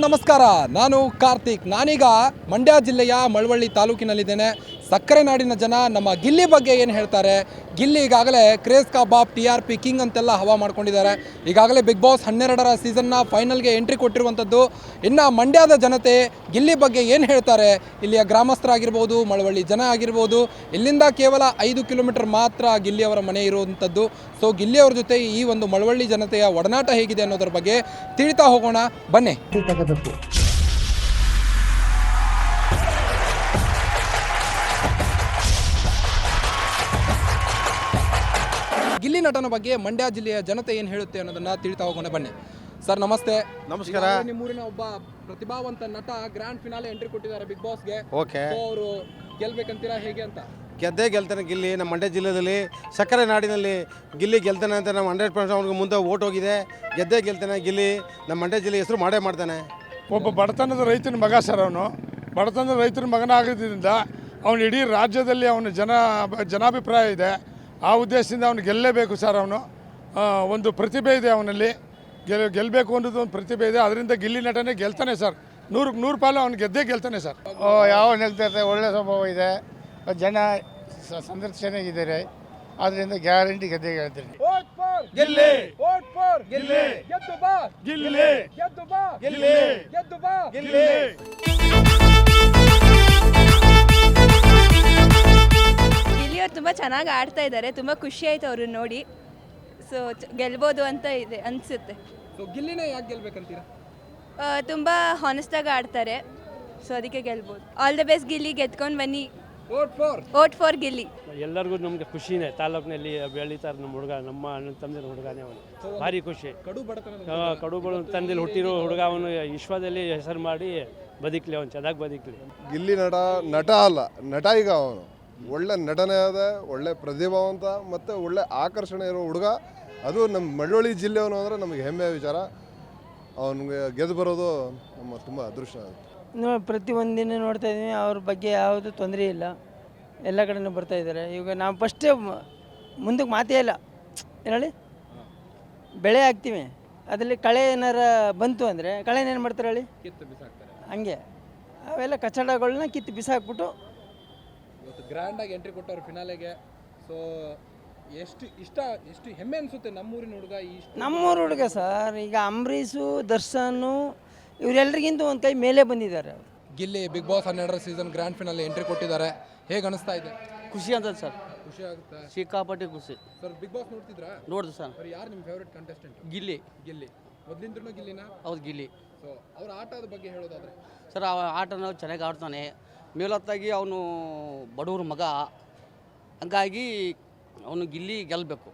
ನಮಸ್ಕಾರ. ನಾನು ಕಾರ್ತಿಕ್. ನಾನೀಗ ಮಂಡ್ಯ ಜಿಲ್ಲೆಯ ಮಳವಳ್ಳಿ ತಾಲೂಕಿನಲ್ಲಿದ್ದೇನೆ. ಸಕ್ಕರೆ ನಾಡಿನ ಜನ ನಮ್ಮ ಗಿಲ್ಲಿ ಬಗ್ಗೆ ಏನು ಹೇಳ್ತಾರೆ? ಗಿಲ್ಲಿ ಈಗಾಗಲೇ ಕ್ರೇಜ್ ಕಬಾಬ್ TRP ಕಿಂಗ್ ಅಂತೆಲ್ಲ ಹವಾ ಮಾಡ್ಕೊಂಡಿದ್ದಾರೆ. ಈಗಾಗಲೇ ಬಿಗ್ ಬಾಸ್ 12ರ ಸೀಸನ್ನ ಫೈನಲ್ಗೆ ಎಂಟ್ರಿ ಕೊಟ್ಟಿರುವಂಥದ್ದು. ಇನ್ನು ಮಂಡ್ಯದ ಜನತೆ ಗಿಲ್ಲಿ ಬಗ್ಗೆ ಏನು ಹೇಳ್ತಾರೆ? ಇಲ್ಲಿಯ ಗ್ರಾಮಸ್ಥರಾಗಿರ್ಬೋದು, ಮಳವಳ್ಳಿ ಜನ ಆಗಿರ್ಬೋದು, ಇಲ್ಲಿಂದ ಕೇವಲ 5 ಕಿಲೋಮೀಟರ್ ಮಾತ್ರ ಗಿಲ್ಲಿ ಅವರ ಮನೆ ಇರುವಂಥದ್ದು. ಸೊ ಗಿಲ್ಲಿ ಅವ್ರ ಜೊತೆ ಈ ಒಂದು ಮಳವಳ್ಳಿ ಜನತೆಯ ಒಡನಾಟ ಹೇಗಿದೆ ಅನ್ನೋದ್ರ ಬಗ್ಗೆ ತಿಳಿತಾ ಹೋಗೋಣ ಬನ್ನಿ. ಗಿಲ್ಲಿ ನಟನ ಬಗ್ಗೆ ಮಂಡ್ಯ ಜಿಲ್ಲೆಯ ಜನತೆ ಏನು ಹೇಳುತ್ತೆ ಅನ್ನೋದನ್ನ ತಿಳಿತಾ ಹೋಗೋಣ ಬನ್ನಿ. ಸರ್ ನಮಸ್ತೆ. ನಮಸ್ಕಾರ. ನಿಮ್ಮೂರಿನ ಒಬ್ಬ ಪ್ರತಿಭಾವಂತ ನಟ ಗ್ರ್ಯಾಂಡ್ ಫಿನಾಲೆ ಎಂಟ್ರಿ ಕೊಟ್ಟಿದ್ದಾರೆ ಬಿಗ್ ಬಾಸ್ಗೆ. ಓಕೆ. ಅವರು ಗೆಲ್ಬೇಕಂತೀರಾ ಹೇಗೆ ಅಂತ? ಗೆದ್ದೇ ಗೆಲ್ತಾನೆ ಗಿಲ್ಲಿ. ನಮ್ಮ ಮಂಡ್ಯ ಜಿಲ್ಲೆಯಲ್ಲಿ ಸಕ್ಕರೆ ನಾಡಿನಲ್ಲಿ ಗಿಲ್ಲಿ ಗೆಲ್ತಾನೆ ಅಂತ ನಾವು 100% ಅವ್ನಿಗೆ ಮುಂದೆ ಓಟ್ ಹೋಗಿದೆ. ಗೆದ್ದೇ ಗೆಲ್ತಾನೆ ಗಿಲ್ಲಿ. ನಮ್ಮ ಮಂಡ್ಯ ಜಿಲ್ಲೆ ಹೆಸರು ಮಾಡೇ ಮಾಡ್ತಾನೆ. ಒಬ್ಬ ಬಡತನದ ರೈತನ ಮಗ ಸರ್. ಅವನು ಬಡತನದ ರೈತನ ಮಗನಾಗಿದ್ದರಿಂದ ಅವನು ಇಡೀ ರಾಜ್ಯದಲ್ಲಿ ಅವನ ಜನಾಭಿಪ್ರಾಯ ಇದೆ. ಆ ಉದ್ದೇಶದಿಂದ ಅವನು ಗೆಲ್ಲಲೇಬೇಕು ಸರ್. ಅವನು ಒಂದು ಪ್ರತಿಭೆ ಇದೆ ಅವನಲ್ಲಿ. ಗೆಲ್ಲಬೇಕು ಅನ್ನೋದು ಒಂದು ಪ್ರತಿಭೆ ಇದೆ. ಅದರಿಂದ ಗಿಲ್ಲಿ ನಟನೆ ಗೆಲ್ತಾನೆ ಸರ್. 100 ಪಾಲು ಅವ್ನು ಗೆದ್ದೇ ಗೆಲ್ತಾನೆ ಸರ್. ಯಾವ ನೆಗ್ತಾರೆ, ಒಳ್ಳೆ ಸ್ವಭಾವ ಇದೆ, ಜನ ಸಂದರ್ಶನಾಗಿದ್ದಾರೆ. ಅದರಿಂದ ಗ್ಯಾರಂಟಿ ಗೆದ್ದೇ ಗೆಲ್ತೀನಿ. ಗಿಲ್ಲಿ ಗಿಲ್ಲಿ ಗಿಲ್ಲಿ ಗಿಲ್ಲಿ ಗಿಲ್ಲಿ. ಗಿಲ್ಲಿಯವ್ರು ತುಂಬ ಚೆನ್ನಾಗಿ ಆಡ್ತಾ ಇದ್ದಾರೆ. ತುಂಬ ಖುಷಿ ಆಯಿತು ಅವ್ರನ್ನ ನೋಡಿ. ಸೊ ಗೆಲ್ಬೋದು ಅಂತ ಇದೆ ಅನಿಸುತ್ತೆ. ಸೊ ಗಿಲ್ಲಿನೇ ಯಾಕೆ ಗೆಲ್ಬೇಕಂತೀರಾ? ತುಂಬ ಹಾನೆಸ್ಟಾಗಿ ಆಡ್ತಾರೆ. ಸೊ ಅದಕ್ಕೆ ಗೆಲ್ಬೋದು. ಆಲ್ ದ ಬೆಸ್ಟ್ ಗಿಲ್ಲಿ, ಗೆದ್ಕೊಂಡು ಬನ್ನಿ. Vote for Gilli. ಎಲ್ಲರಿಗೂ ನಮಗೆ ಖುಷಿನೇ. ತಾಲೂಕಿನಲ್ಲಿ ಬೆಳೀತಾರೆ ನಮ್ಮ ಹುಡುಗ, ನಮ್ಮ ಅಣ್ಣ ತಮ್ಮದಿರ ಹುಡುಗನೇ ಅವನು. ಭಾರಿ ಖುಷಿ. ಕಡು ತಂದಿಲ್ಲಿ ಹುಟ್ಟಿರೋ ಹುಡುಗ ಅವನು. ವಿಶ್ವದಲ್ಲಿ ಹೆಸರು ಮಾಡಿ ಬದುಕಲಿ, ಅವನು ಚೆನ್ನಾಗಿ ಬದುಕಲಿ. ಗಿಲ್ಲಿ ನಟ ಅಲ್ಲ, ನಟ. ಈಗ ಅವನು ಒಳ್ಳೆ ನಟನೆ ಅದ, ಒಳ್ಳೆ ಪ್ರತಿಭಾವಂತ ಮತ್ತು ಒಳ್ಳೆ ಆಕರ್ಷಣೆ ಇರೋ ಹುಡುಗ. ಅದು ನಮ್ಮ ಮಳವಳ್ಳಿ ಜಿಲ್ಲೆಯವನು ಅಂದರೆ ನಮಗೆ ಹೆಮ್ಮೆಯ ವಿಚಾರ. ಅವನಿಗೆ ಗೆದ್ದು ಬರೋದು ನಮ್ಮ ತುಂಬ ಅದೃಷ್ಟ. ಪ್ರತಿಯೊಂದಿನ ನೋಡ್ತಾ ಇದ್ದೀವಿ. ಅವ್ರ ಬಗ್ಗೆ ಯಾವುದು ತೊಂದರೆ ಇಲ್ಲ, ಎಲ್ಲ ಕಡೆನೂ ಬರ್ತಾ ಇದ್ದಾರೆ. ಈಗ ನಾವು ಫಸ್ಟೇ ಮುಂದಕ್ಕೆ ಮಾತೇ ಇಲ್ಲ. ಏನು ಹೇಳಿ, ಬೆಳೆ ಹಾಕ್ತೀವಿ, ಅದರಲ್ಲಿ ಕಳೆ ಏನಾರ ಬಂತು ಅಂದರೆ ಕಳೆನ ಏನು ಮಾಡ್ತಾರೆ ಹೇಳಿ, ಕಿತ್ತು ಬಿಸಾಕ್ತಾರೆ. ಹಂಗೆ ಅವೆಲ್ಲ ಕಚಡಗಳನ್ನ ಕಿತ್ತು ಬಿಸಾಕ್ಬಿಟ್ಟು ಇವತ್ತು ಗ್ರ್ಯಾಂಡಾಗಿ ಎಂಟ್ರಿ ಕೊಟ್ಟವ್ರು ಫಿನಾಲೆಗೆ. ಸೊ ಎಷ್ಟು ಹೆಮ್ಮೆ ಅನಿಸುತ್ತೆ ನಮ್ಮೂರಿನ ಹುಡುಗ. ನಮ್ಮೂರು ಹುಡುಗ ಸರ್. ಈಗ ಅಂಬರೀಷು, ದರ್ಶನು ಇವರೆಲ್ಲರಿಗಿಂತ ಒಂದು ಕೈ ಮೇಲೆ ಬಂದಿದ್ದಾರೆ. ಗಿಲ್ಲಿ ಬಿಗ್ ಬಾಸ್ 12ರ ಸೀಸನ್ ಗ್ರ್ಯಾಂಡ್ ಫಿನಾಲೆ ಎಂಟ್ರಿ ಕೊಟ್ಟಿದ್ದಾರೆ. ಹೇಗೆ ಅನಿಸ್ತಾ ಇದೆ? ಖುಷಿ ಅಂತ ಸರ್. ಖುಷಿ ಆಗುತ್ತೆ. ಸಿಕ್ಕಾಪಟ್ಟೆ ಖುಷಿ ಸರ್ ಬಿಗ್ ಬಾಸ್ ನೋಡ್ತಿದ್ರಾ? ನೋಡ್ದು ಸರ್. ಯಾರು ನಿಮ್ಮ ಫೇವ್ರೆಟ್ ಕಂಟೆಸ್ಟೆಂಟ್? ಗಿಲ್ಲಿ. ಮೊದಲಿಂದ್ರೂ ಗಿಲ್ಲಿನ? ಹೌದು, ಗಿಲ್ಲಿ. ಸೊ ಅವ್ರ ಆಟದ ಬಗ್ಗೆ ಹೇಳೋದಾದ್ರೆ ಸರ್, ಆ ಆಟನ ಚೆನ್ನಾಗಿ ಆಡ್ತಾನೆ. ಮೇಲೊತ್ತಾಗಿ ಅವನು ಬಡವ್ರ ಮಗ, ಹಂಗಾಗಿ ಅವನು ಗಿಲ್ಲಿ ಗೆಲ್ಲಬೇಕು.